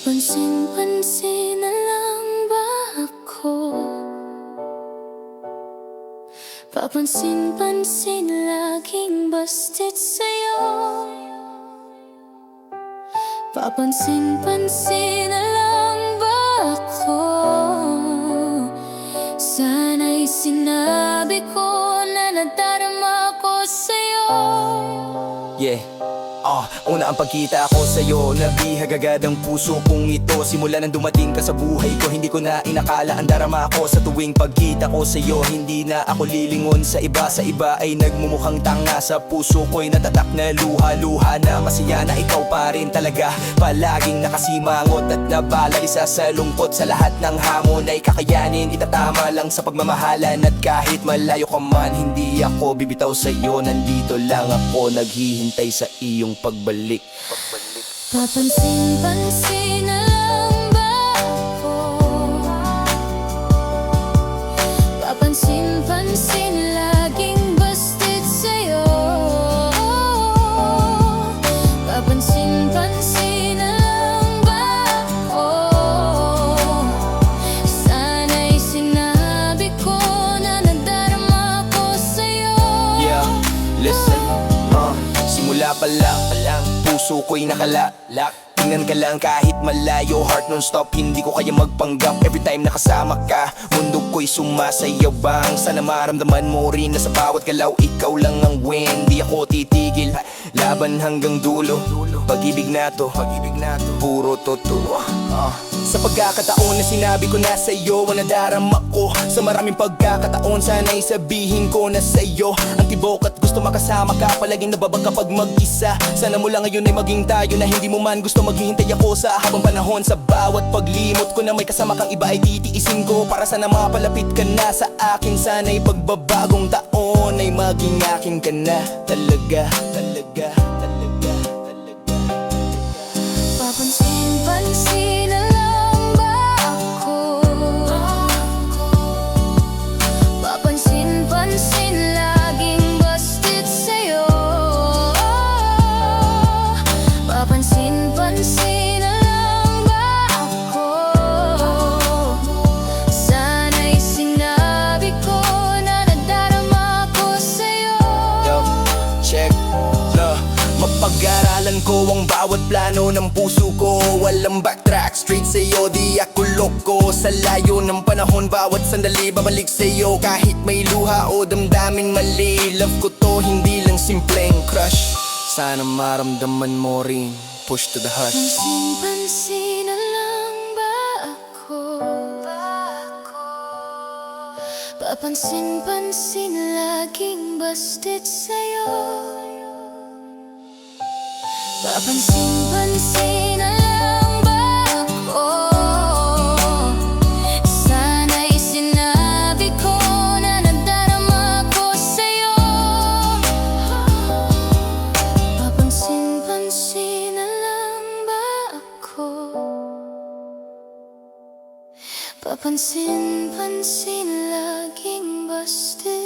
Papansin-pansin na lang ba ako? Papansin-pansin laging busted sa'yo. Papansin-pansin na lang ba ako? Sana'y sinabi ko na nadarama ko sa'yo. Yeah. Una ang pagkita ko sa'yo, nabihag agad ang puso kong ito. Simula nang dumating ka sa buhay ko, hindi ko na inakala ang darama ko. Sa tuwing pagkita ko sa'yo, hindi na ako lilingon sa iba. Sa iba ay nagmumukhang tanga, sa puso ko'y natatak na luha-luha na masaya na ikaw pa rin talaga. Palaging nakasimangot at nabala, isa sa lungkot. Sa lahat ng hamon ay kakayanin, itatama lang sa pagmamahalan. At kahit malayo ka man, hindi ako bibitaw sa'yo. Nandito lang ako, naghihintay sa iyong pagbalik. Papansin-pansin na lang ba ako? Papansin-pansin laging busted sa'yo. Papansin-pansin na lang ba ako? Sana'y sinabi ko na nadarama ko sa'yo. Yeah, listen, simula pa lang, puso ko'y nakalak. Tingnan ka lang kahit malayo, heart non-stop, hindi ko kaya magpanggap. Every time nakasama ka, mundo ko'y sumasayabang. Sana maramdaman mo rin na sa bawat galaw, ikaw lang ang win. Di ako titigil, laban hanggang dulo. Pag-ibig na to, puro totoo. Sa pagkakataon na sinabi ko na sa'yo ang nadarama ko, sa maraming pagkakataon sana'y sabihin ko na sa'yo ang tibok at gusto makasama ka, palaging nababag kapag mag-isa. Sana mula ngayon ay maging tayo na hindi mo man gusto maghihintay ako sa habang panahon. Sa bawat paglimot ko na may kasama kang iba ay titiisin ko, para sana mapalapit ka na sa akin. Sana'y pagbabagong taon ay maging akin ka na talaga. Papansin-pansin na lang ba ako? Papansin-pansin laging busted sa'yo. Papansin-pansin na lang ba ako? Sana'y sinabi ko na nadarama ko sa'yo. Yo, check, no. Mapag-aralan ko ang bawat plano ng puso ko. Walang backtrack, straight sa'yo, di ako loko. Sa layo ng panahon, bawat sandali babalik sa'yo. Kahit may luha o damdamin mali, love ko to, hindi lang simpleng crush. Sana maramdaman mo rin, push to the hush. Papansin-pansin na lang ba ako? Papansin-pansin laging busted sa'yo. Papansin-pansin na lang ba ako? Sana'y sinabi ko na nadarama ko sa'yo. Papansin-pansin na lang ba ako? Papansin-pansin laging busted